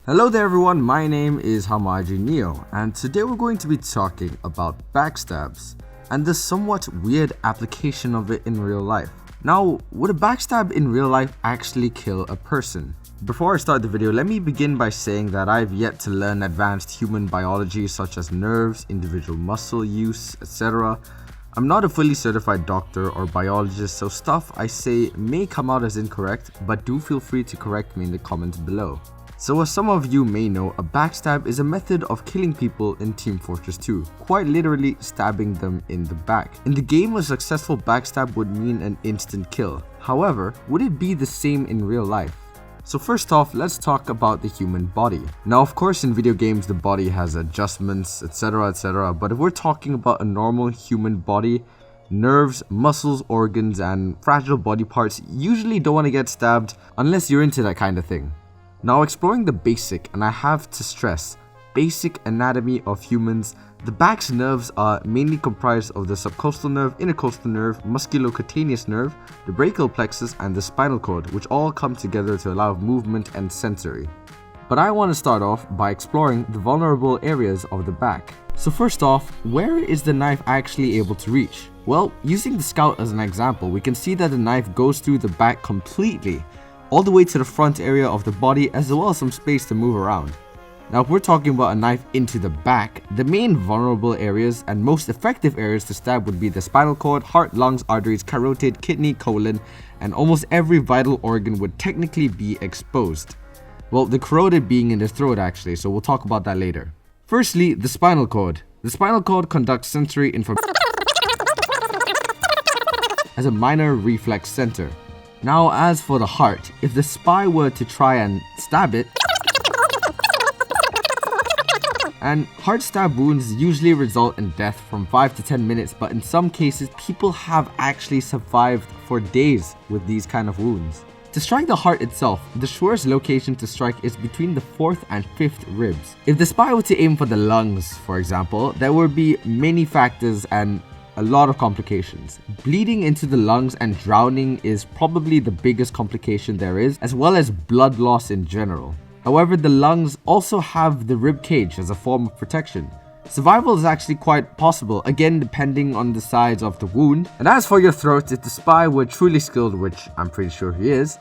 Hello there everyone, my name is Hamaji Neo, and today we're going to be talking about backstabs and the somewhat weird application of it in real life. Now, would a backstab in real life actually kill a person? Before I start the video, let me begin by saying that I've yet to learn advanced human biology such as nerves, individual muscle use, etc. I'm not a fully certified doctor or biologist, so stuff I say may come out as incorrect, but do feel free to correct me in the comments below. So as some of you may know, a backstab is a method of killing people in Team Fortress 2, quite literally stabbing them in the back. In the game, a successful backstab would mean an instant kill. However, would it be the same in real life? So first off, let's talk about the human body. Now of course in video games the body has adjustments, etc, but if we're talking about a normal human body, nerves, muscles, organs, and fragile body parts usually don't want to get stabbed unless you're into that kind of thing. Now exploring the basic, and I have to stress, basic anatomy of humans, the back's nerves are mainly comprised of the subcostal nerve, intercostal nerve, musculocutaneous nerve, the brachial plexus, and the spinal cord, which all come together to allow movement and sensory. But I want to start off by exploring the vulnerable areas of the back. So first off, where is the knife actually able to reach? Well, using the scout as an example, we can see that the knife goes through the back completely, all the way to the front area of the body, as well as some space to move around. Now if we're talking about a knife into the back, the main vulnerable areas and most effective areas to stab would be the spinal cord, heart, lungs, arteries, carotid, kidney, colon, and almost every vital organ would technically be exposed. Well, the carotid being in the throat actually, so we'll talk about that later. Firstly, the spinal cord. The spinal cord conducts sensory information as a minor reflex center. Now as for the heart, if the spy were to try and stab it, and heart stab wounds usually result in death from 5 to 10 minutes, but in some cases people have actually survived for days with these kind of wounds. To strike the heart itself, the surest location to strike is between the 4th and 5th ribs. If the spy were to aim for the lungs, for example, there would be many factors and a lot of complications. Bleeding into the lungs and drowning is probably the biggest complication there is, as well as blood loss in general. However, the lungs also have the rib cage as a form of protection. Survival is actually quite possible, again depending on the size of the wound. And as for your throat, if the spy were truly skilled, which I'm pretty sure he is,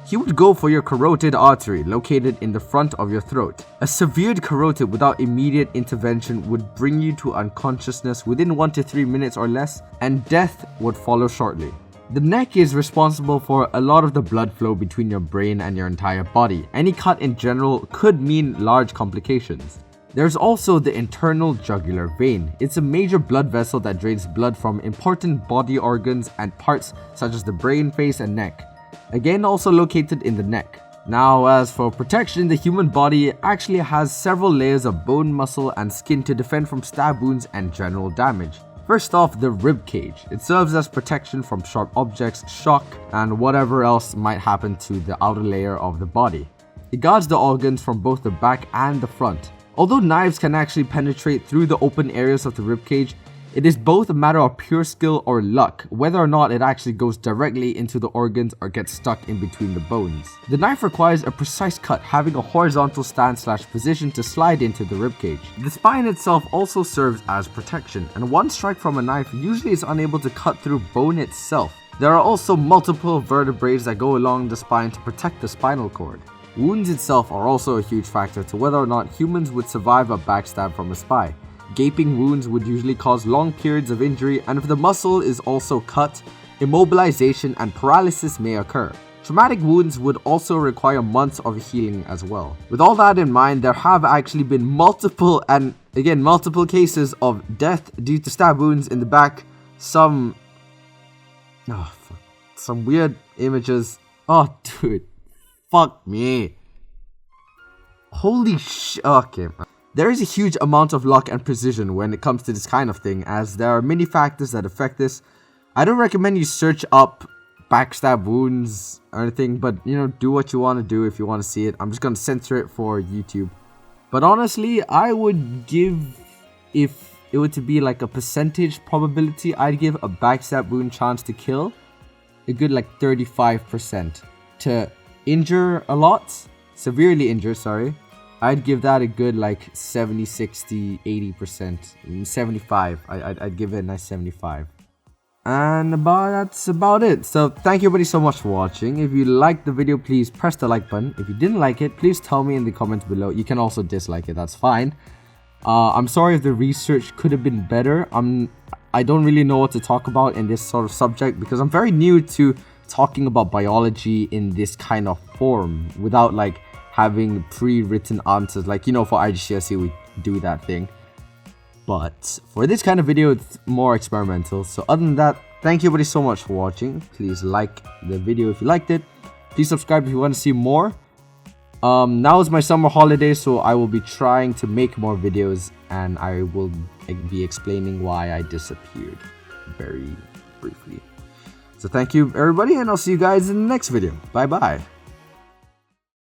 he would go for your carotid artery located in the front of your throat. A severed carotid without immediate intervention would bring you to unconsciousness within 1 to 3 minutes or less, and death would follow shortly. The neck is responsible for a lot of the blood flow between your brain and your entire body. Any cut in general could mean large complications. There's also the internal jugular vein. It's a major blood vessel that drains blood from important body organs and parts such as the brain, face, and neck. Again, also located in the neck. Now, as for protection, the human body actually has several layers of bone, muscle, and skin to defend from stab wounds and general damage. First off, the rib cage. It serves as protection from sharp objects, shock, and whatever else might happen to the outer layer of the body. It guards the organs from both the back and the front. Although knives can actually penetrate through the open areas of the rib cage, it is both a matter of pure skill or luck, whether or not it actually goes directly into the organs or gets stuck in between the bones. The knife requires a precise cut, having a horizontal stand/position to slide into the ribcage. The spine itself also serves as protection, and one strike from a knife usually is unable to cut through bone itself. There are also multiple vertebrae that go along the spine to protect the spinal cord. Wounds itself are also a huge factor to whether or not humans would survive a backstab from a spy. Gaping wounds would usually cause long periods of injury, and if the muscle is also cut, immobilization and paralysis may occur. Traumatic wounds would also require months of healing as well. With all that in mind, there have actually been multiple cases of death due to stab wounds in the back. Some weird images. Oh dude, fuck me. Holy shit. Okay. There is a huge amount of luck and precision when it comes to this kind of thing, as there are many factors that affect this. I don't recommend you search up backstab wounds or anything, but do what you want to do if you want to see it. I'm just going to censor it for YouTube. But honestly, I would give, if it were to be like a percentage probability, I'd give a backstab wound chance to kill a good like 35%. To injure a lot, severely injure, sorry, I'd give that a good like 70, 60, 80%, 75. I'd give it a nice 75. And that's about it. So thank you everybody so much for watching. If you liked the video, please press the like button. If you didn't like it, please tell me in the comments below. You can also dislike it, that's fine. I'm sorry if the research could have been better. I don't really know what to talk about in this sort of subject because I'm very new to talking about biology in this kind of form without like having pre-written answers. Like, you know, for IGCSE we do that thing. But for this kind of video, it's more experimental. So other than that, thank you everybody so much for watching. Please like the video if you liked it. Please subscribe if you want to see more. Now is my summer holiday, so I will be trying to make more videos, and I will be explaining why I disappeared very briefly. So thank you everybody, and I'll see you guys in the next video. Bye bye.